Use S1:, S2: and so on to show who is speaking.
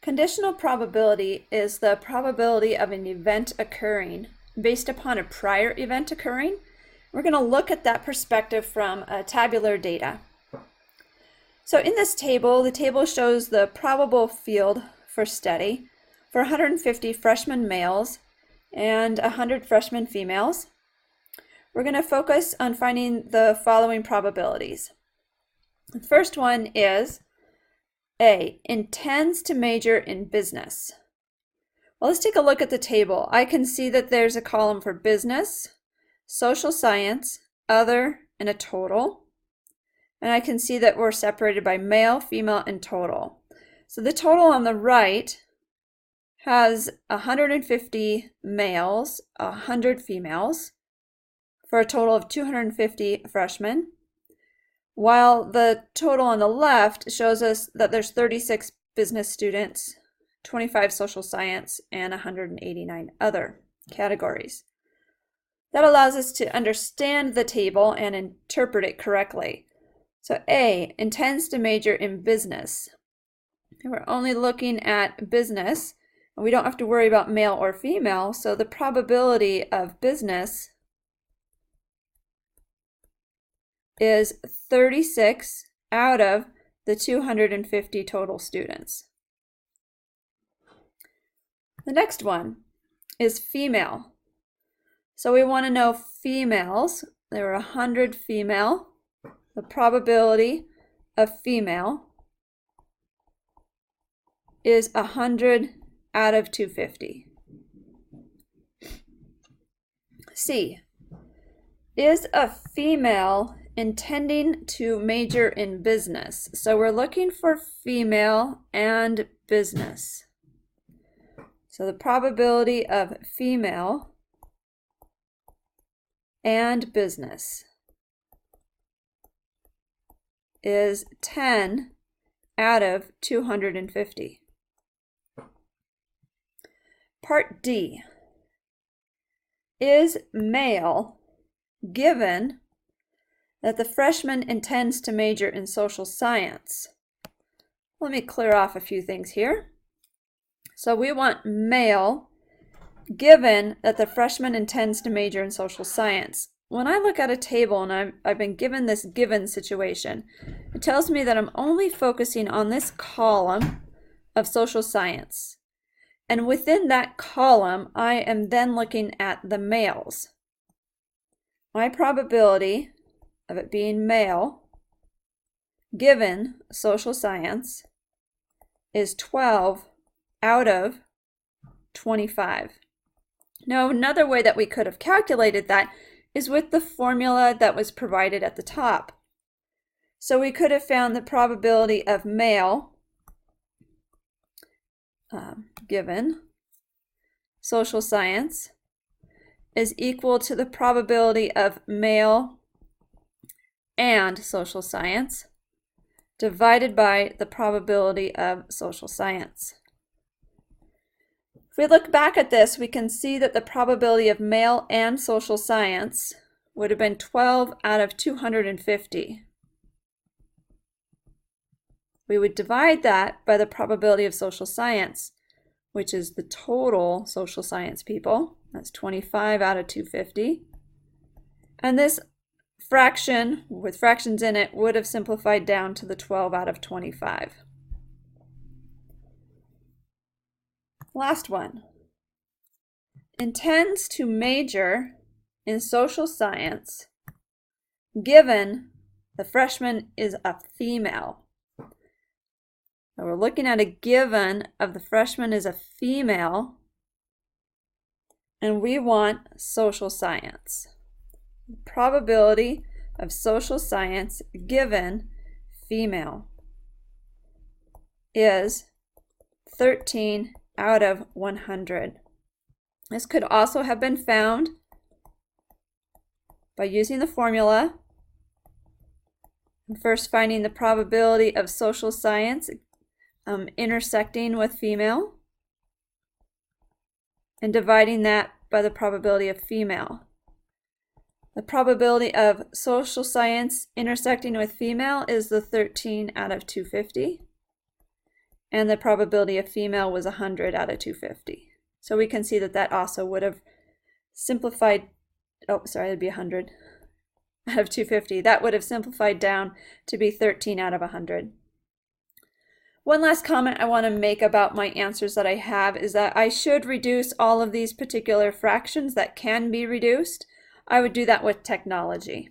S1: Conditional probability is the probability of an event occurring based upon a prior event occurring. We're going to look at that perspective from tabular data. So in this table, the table shows the probable field for study for 150 freshman males and 100 freshman females. We're going to focus on finding the following probabilities. The first one is A, intends to major in business. Well, let's take a look at the table. I can see that there's a column for business, social science, other, and a total. And I can see that we're separated by male, female, and total. So the total on the right has 150 males, 100 females, for a total of 250 freshmen. While the total on the left shows us that there's 36 business students, 25 social science, and 189 other categories. That allows us to understand the table and interpret it correctly. So A, intends to major in business. And we're only looking at business, and we don't have to worry about male or female, so the probability of business is 36 out of the 250 total students. The next one is female. So we want to know females. There are 100 female. The probability of female is 100 out of 250. C, is a female intending to major in business? So we're looking for female and business. So the probability of female and business is 10 out of 250. Part D, is male given that the freshman intends to major in social science? Let me clear off a few things here. So we want male given that the freshman intends to major in social science. When I look at a table and I've been given this given situation, it tells me that I'm only focusing on this column of social science. And within that column, I am then looking at the males. My probability of it being male given social science is 12 out of 25. Now, another way that we could have calculated that is with the formula that was provided at the top. So we could have found the probability of male given social science is equal to the probability of male and social science divided by the probability of social science. If we look back at this, we can see that the probability of male and social science would have been 12 out of 250. We would divide that by the probability of social science, which is the total social science people. That's 25 out of 250. And this fraction with fractions in it would have simplified down to the 12 out of 25. Last one. Intends to major in social science given the freshman is a female. So we're looking at a given of the freshman is a female, and we want social science. The probability of social science given female is 13 out of 100. This could also have been found by using the formula. First, finding the probability of social science intersecting with female and dividing that by the probability of female. The probability of social science intersecting with female is the 13 out of 250. and the probability of female was 100 out of 250. So we can see that that also would have simplified, oh, sorry, it'd be 100 out of 250. That would have simplified down to be 13 out of 100. One last comment I want to make about my answers that I have is that I should reduce all of these particular fractions that can be reduced. I would do that with technology.